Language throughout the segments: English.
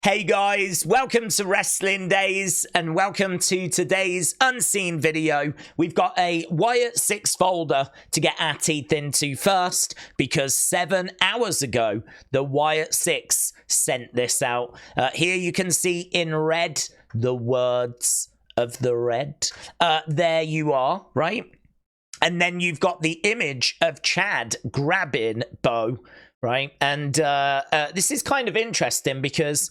Hey guys, welcome to Wrestling Days and welcome to today's unseen video. We've got a Wyatt Sicks folder to get our teeth into first because 7 hours ago, the Wyatt Sicks sent this out. Here you can see in red the words of the red. There you are, right? And then you've got the image of Chad grabbing Bo. Right, and this is kind of interesting because,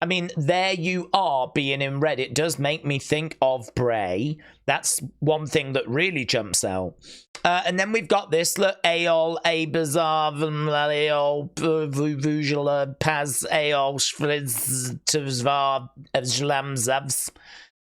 I mean, there you are being in red. It does make me think of Bray. That's one thing that really jumps out. And then we've got this, look, Aol, A Bizarre, Aol, Vujula, Paz, Aol, Shfliz, Tuzvar, Evzlamzavs.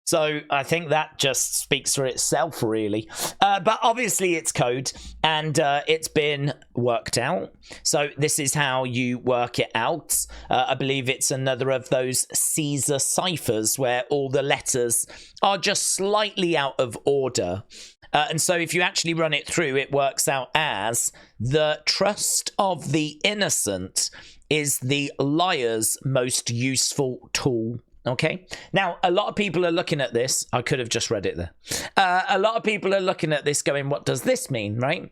So I think that just speaks for itself, really. But obviously it's code, and it's been worked out. So this is how you work it out. I believe it's another of those Caesar ciphers where all the letters are just slightly out of order. And so if you actually run it through, it works out as the trust of the innocent is the liar's most useful tool. Okay, now a lot of people are looking at this. I could have just read it there. A lot of people are looking at this going, what does this mean, right?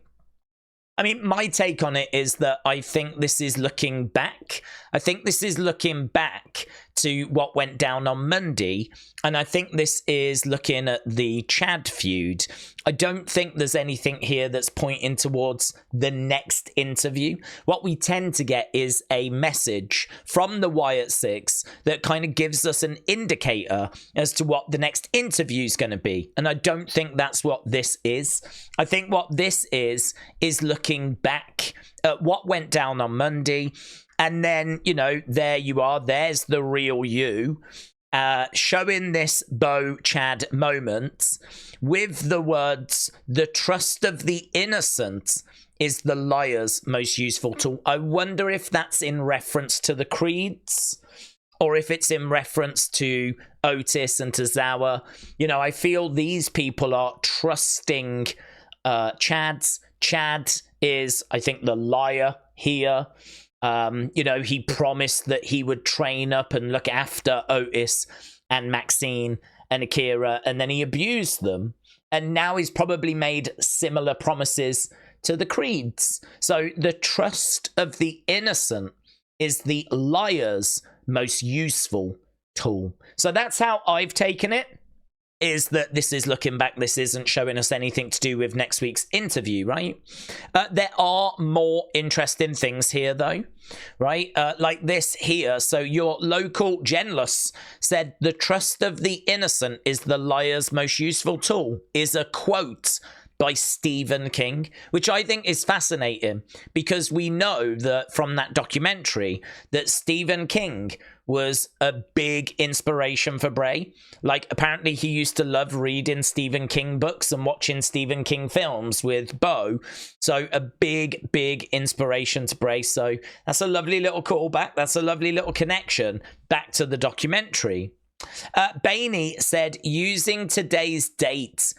I mean, my take on it is that I think this is looking back. I think this is looking back to what went down on Monday. And I think this is looking at the Chad feud. I don't think there's anything here that's pointing towards the next interview. What we tend to get is a message from the Wyatt Sicks that kind of gives us an indicator as to what the next interview is going to be. And I don't think that's what this is. I think what this is looking back at what went down on Monday. And then, you know, there you are. There's the real you. Showing this Bo Chad moment with the words, the trust of the innocent is the liar's most useful tool. I wonder if that's in reference to the creeds or if it's in reference to Otis and Tozawa. You know, I feel these people are trusting Chad's. Chad is, I think, the liar here. You know, he promised that he would train up and look after Otis and Maxine and Akira, and then he abused them. And now he's probably made similar promises to the creeds. So the trust of the innocent is the liar's most useful tool. So that's how I've taken it. Is that this is looking back, this isn't showing us anything to do with next week's interview, right? There are more interesting things here, though, right? Like this here. So your local Genless said, the trust of the innocent is the liar's most useful tool, is a quote by Stephen King, which I think is fascinating because we know that from that documentary that Stephen King was a big inspiration for Bray. Like, apparently he used to love reading Stephen King books and watching Stephen King films with Bo. So a big, big inspiration to Bray. So that's a lovely little callback. That's a lovely little connection back to the documentary. Bainey said, using today's date,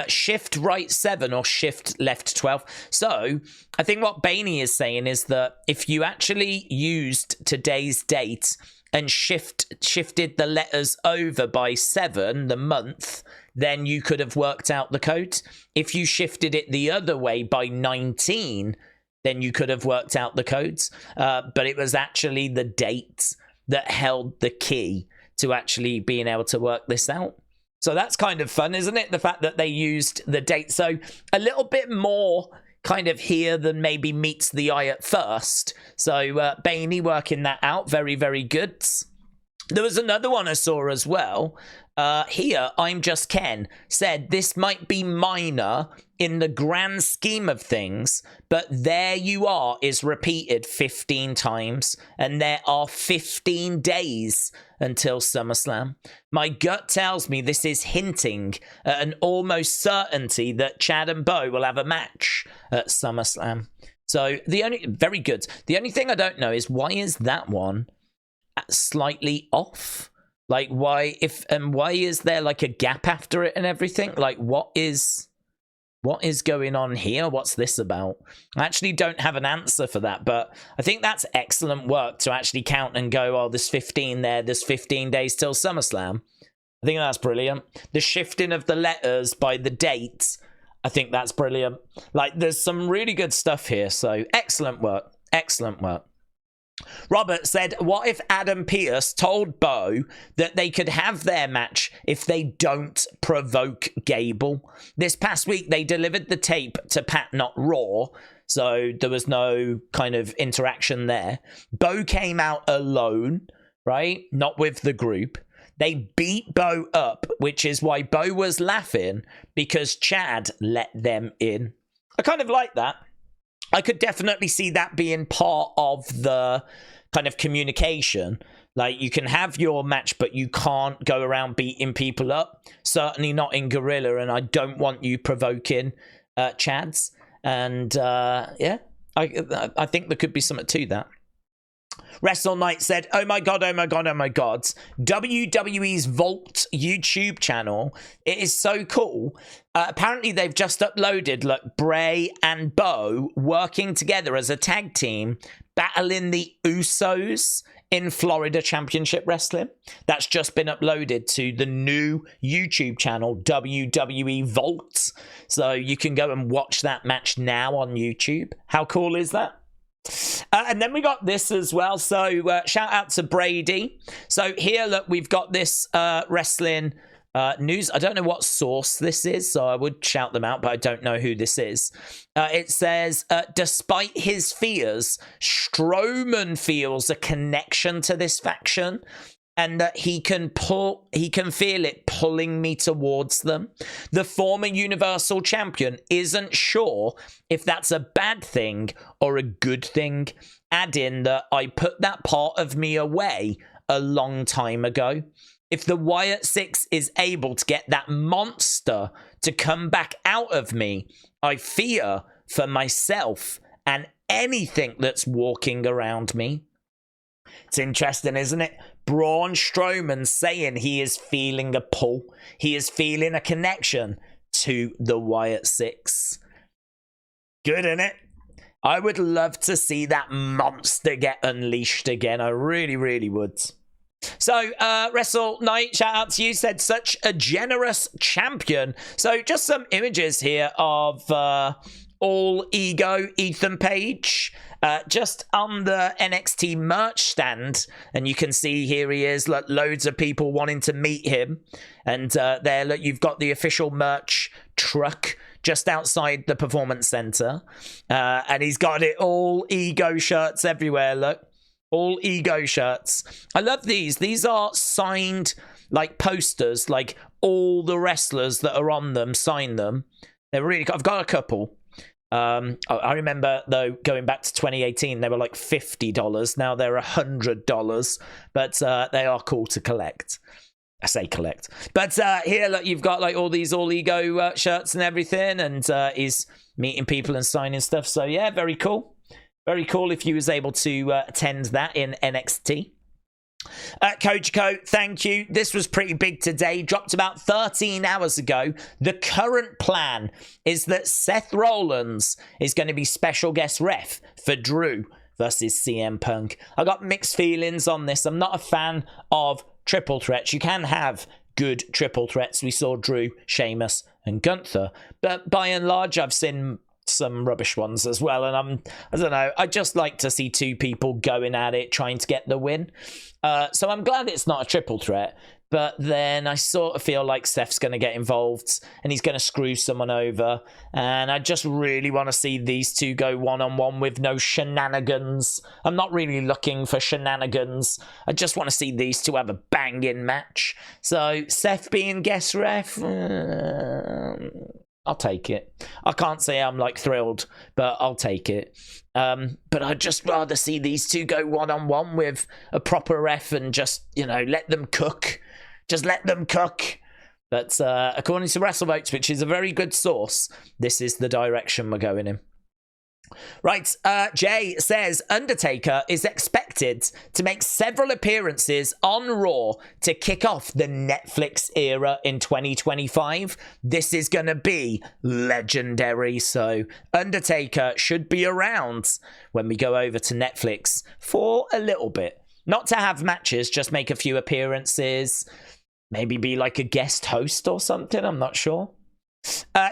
shift right 7 or shift left 12. So I think what Bainey is saying is that if you actually used today's date and shifted the letters over by 7, the month, then you could have worked out the code. If you shifted it the other way by 19, then you could have worked out the codes. But it was actually the date that held the key to actually being able to work this out. So that's kind of fun, isn't it? The fact that they used the date. So a little bit more kind of here than maybe meets the eye at first. So Bainey working that out. Very, very good. There was another one I saw as well. Here, I'm Just Ken said this might be minor in the grand scheme of things, but there you are is repeated 15 times, and there are 15 days until SummerSlam. My gut tells me this is hinting at an almost certainty that Chad and Bo will have a match at SummerSlam. So very good. The only thing I don't know is why is that one slightly off? Like, why is there like a gap after it and everything? Like, what is What is going on here? What's this about? I actually don't have an answer for that, but I think that's excellent work to actually count and go, oh, there's 15 there, there's 15 days till SummerSlam. I think that's brilliant. The shifting of the letters by the dates, I think that's brilliant. Like, there's some really good stuff here, so excellent work. Excellent work. Robert said, what if Adam Pearce told Bo that they could have their match if they don't provoke Gable? This past week, they delivered the tape to Pat Not Raw, so there was no kind of interaction there. Bo came out alone, right? Not with the group. They beat Bo up, which is why Bo was laughing, because Chad let them in. I kind of like that. I could definitely see that being part of the kind of communication. Like, you can have your match, but you can't go around beating people up. Certainly not in Gorilla, and I don't want you provoking Chads. And yeah, I think there could be something to that. Wrestle Knight said, oh my god, oh my god, oh my god. WWE's Vault YouTube channel. It is so cool. Apparently they've just uploaded, look, Bray and Bo working together as a tag team, battling the Usos in Florida Championship Wrestling. That's just been uploaded to the new YouTube channel, WWE Vault. So you can go and watch that match now on YouTube. How cool is that? And then we got this as well. So shout out to Brady. So here, look, we've got this wrestling news. I don't know what source this is, so I would shout them out, but I don't know who this is. It says, despite his fears, Strowman feels a connection to this faction, and that he can feel it pulling me towards them. The former Universal Champion isn't sure if that's a bad thing or a good thing, adding that I put that part of me away a long time ago. If the Wyatt Sicks is able to get that monster to come back out of me, I fear for myself and anything that's walking around me. It's interesting, isn't it? Braun Strowman saying he is feeling a pull. He is feeling a connection to the Wyatt Sicks. Good, isn't it? I would love to see that monster get unleashed again. I really, really would. So, Wrestle Knight, shout out to you, said such a generous champion. So, just some images here of All Ego Ethan Page. Just on the NXT merch stand, and you can see here he is, like, loads of people wanting to meet him. And there, look, you've got the official merch truck just outside the Performance Center. And he's got it all Ego shirts everywhere, look. All Ego shirts. I love these. These are signed, like, posters, like, all the wrestlers that are on them sign them. They're really, I've got a couple. I remember, though, going back to 2018, they were like $50. Now they're $100, but they are cool to collect. I say collect. But here, look, you've got like all these All Ego shirts and everything, and he's meeting people and signing stuff. So yeah, very cool. Very cool if you was able to attend that in NXT. Kojiko, thank you. This was pretty big today. Dropped about 13 hours ago. The current plan is that Seth Rollins is going to be special guest ref for Drew versus CM Punk. I got mixed feelings on this. I'm not a fan of triple threats. You can have good triple threats. We saw Drew, Sheamus, and Gunther. But by and large, I've seen some rubbish ones as well, and I don't know, I just like to see two people going at it, trying to get the win. So I'm glad it's not a triple threat, but then I sort of feel like Seth's going to get involved and he's going to screw someone over, and I just really want to see these two go one-on-one with no shenanigans. I'm not really looking for shenanigans. I just want to see these two have a banging match. So Seth being guest ref, I'll take it. I can't say I'm like thrilled, but I'll take it. But I'd just rather see these two go one-on-one with a proper ref and just, you know, let them cook. Just let them cook. But according to WrestleVotes, which is a very good source, this is the direction we're going in. Right, Jay says Undertaker is expected expected to make several appearances on Raw to kick off the Netflix era in 2025. This is going to be legendary. So Undertaker should be around when we go over to Netflix for a little bit. Not to have matches, just make a few appearances. Maybe be like a guest host or something. I'm not sure.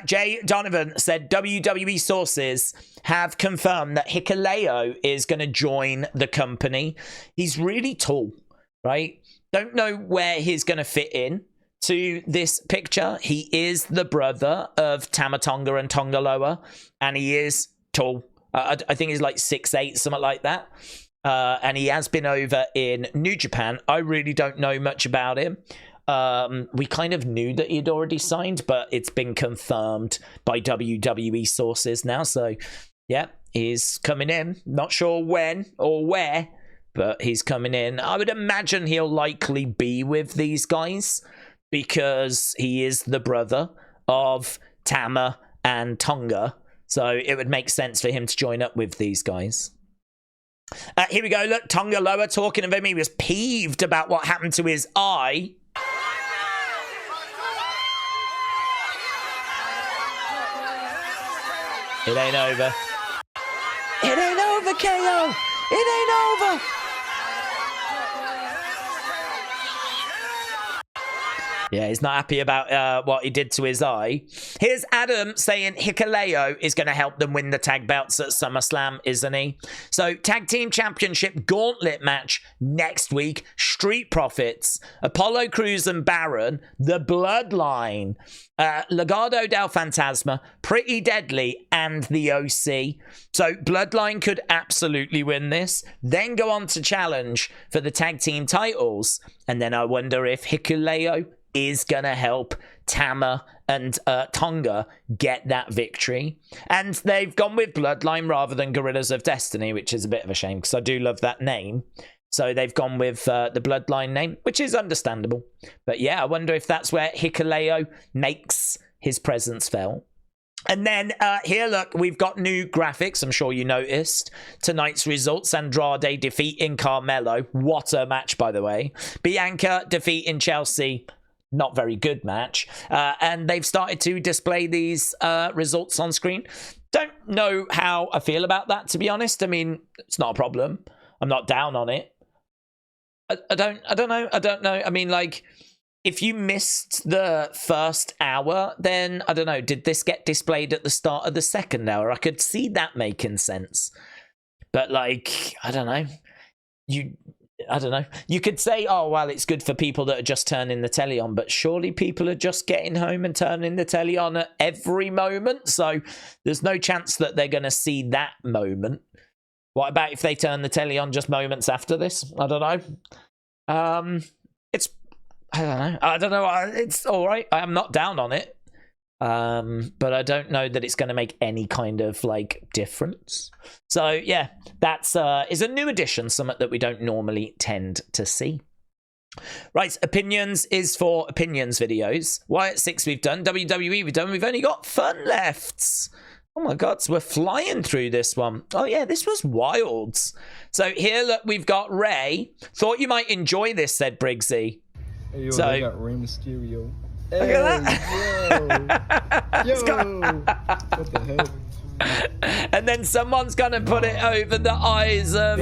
Jay Donovan said WWE sources have confirmed that Hikuleo is going to join the company. He's really tall, right? Don't know where he's going to fit in to this picture. He is the brother of Tama Tonga and Tonga Loa, and he is tall. I think he's like 6'8", something like that. And he has been over in New Japan. I really don't know much about him. We kind of knew that he'd already signed, but it's been confirmed by WWE sources now. So, yeah, he's coming in. Not sure when or where, but he's coming in. I would imagine he'll likely be with these guys because he is the brother of Tama and Tonga. So it would make sense for him to join up with these guys. Here we go. Look, Tonga Loa talking of him. He was peeved about what happened to his eye. It ain't over. It ain't over, KO. It ain't over. Yeah, he's not happy about what he did to his eye. Here's Adam saying Hikuleo is going to help them win the tag belts at SummerSlam, isn't he? So, Tag Team Championship Gauntlet match next week. Street Profits, Apollo Crews and Baron, The Bloodline, Legado del Fantasma, Pretty Deadly, and the OC. So, Bloodline could absolutely win this, then go on to challenge for the tag team titles. And then I wonder if Hikuleo is going to help Tama and Tonga get that victory. And they've gone with Bloodline rather than Gorillas of Destiny, which is a bit of a shame because I do love that name. So they've gone with the Bloodline name, which is understandable. But yeah, I wonder if that's where Hikuleo makes his presence felt. And then here, look, we've got new graphics. I'm sure you noticed tonight's results. Andrade defeating Carmelo. What a match, by the way. Bianca defeating Chelsea. Not very good match. And they've started to display these results on screen. Don't know how I feel about that, to be honest. I mean, it's not a problem. I'm not down on it. I don't know. I mean, like, if you missed the first hour, then, I don't know, did this get displayed at the start of the second hour? I could see that making sense. But, like, I don't know. You could say, oh, well, it's good for people that are just turning the telly on, but surely people are just getting home and turning the telly on at every moment. So there's no chance that they're going to see that moment. What about if they turn the telly on just moments after this? I don't know. I don't know. It's all right. I'm not down on it. But I don't know that it's going to make any kind of like difference. So yeah, that's is a new addition, something that we don't normally tend to see. Right, opinions is for opinions videos. Wyatt Sicks we've done, WWE we've done. We've only got fun left. Oh my God, so we're flying through this one. Oh yeah, this was wild. So here, look, we've got Rey. Thought you might enjoy this, said Briggsy. Hey, yo, so they got Rey Mysterio. Look at that. Yo. What the hell? And then someone's going to put it over the eyes of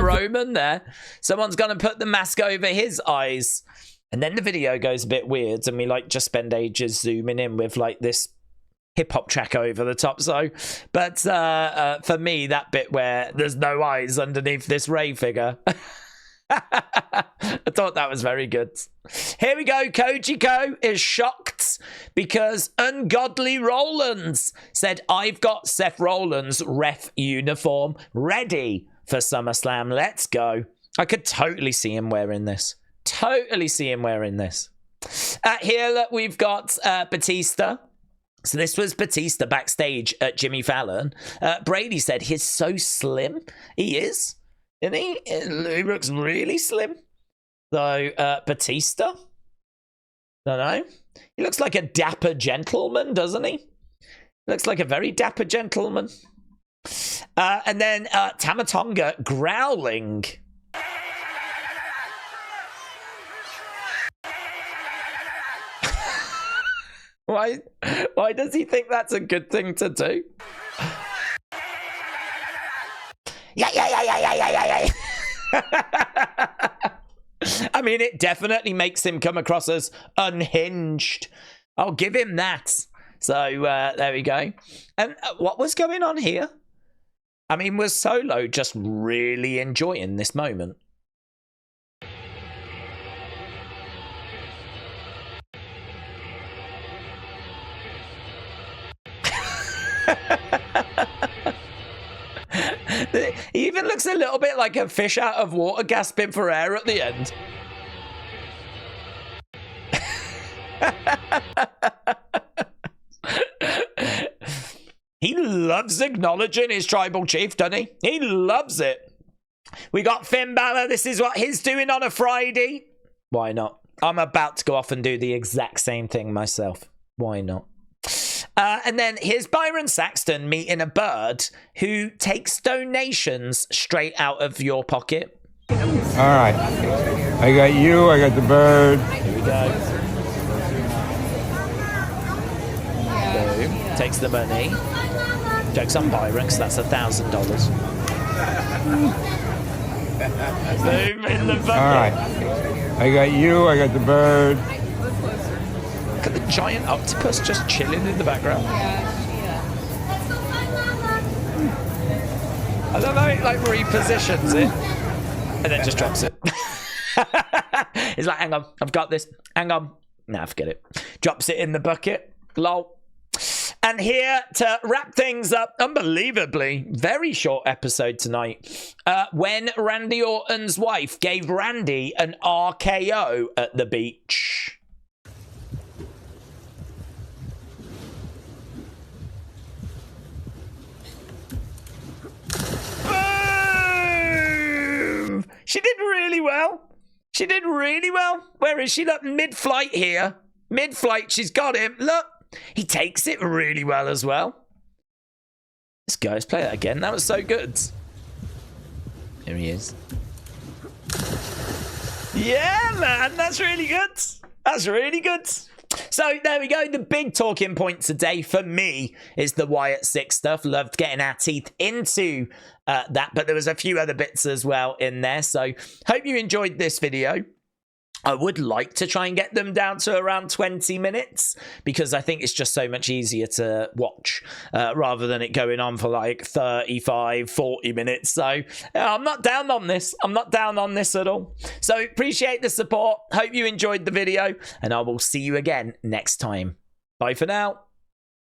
Roman there. Someone's going to put the mask over his eyes. And then the video goes a bit weird. And we like just spend ages zooming in with like this hip-hop track over the top. So, but for me, that bit where there's no eyes underneath this Rey figure. I thought that was very good. Here we go. Kojiko is shocked because Ungodly Rollins said, I've got Seth Rollins' ref uniform ready for SummerSlam. Let's go. I could totally see him wearing this. Totally see him wearing this. Here, look, we've got Batista. So this was Batista backstage at Jimmy Fallon. Brady said he's so slim. He is. Isn't he? He looks really slim. So, Batista? Don't know. He looks like a dapper gentleman, doesn't he? Looks like a very dapper gentleman. And then Tama Tonga growling. Why does he think that's a good thing to do? Yeah. I mean, it definitely makes him come across as unhinged. I'll give him that. So there we go. And what was going on here? I mean, was Solo just really enjoying this moment? He even looks a little bit like a fish out of water gasping for air at the end. He loves acknowledging his tribal chief, doesn't he? He loves it. We got Finn Balor. This is what he's doing on a Friday. Why not? I'm about to go off and do the exact same thing myself. Why not? And then here's Byron Saxton meeting a bird who takes donations straight out of your pocket. All right. I got you. I got the bird. Here we go. Boom. Takes the money. Joke's on Byron, because that's $1,000. Boom in the bucket. All right. I got you. I got the bird. Look at the giant octopus just chilling in the background. I don't know, it like repositions it and then just drops it. He's like, hang on, I've got this. Hang on. Nah, forget it. Drops it in the bucket. Lol. And here to wrap things up, unbelievably, very short episode tonight, when Randy Orton's wife gave Randy an RKO at the beach. Boom! She did really well. She did really well. Where is she? Look, mid-flight here. Mid-flight, she's got him. Look. He takes it really well as well. Let's go. Let's play that again. That was so good. Here he is. Yeah, man. That's really good. That's really good. So there we go. The big talking point today for me is the Wyatt Sicks stuff. Loved getting our teeth into that, but there was a few other bits as well in there. So hope you enjoyed this video. I would like to try and get them down to around 20 minutes because I think it's just so much easier to watch rather than it going on for like 35, 40 minutes. So I'm not down on this. I'm not down on this at all. So appreciate the support. Hope you enjoyed the video and I will see you again next time. Bye for now.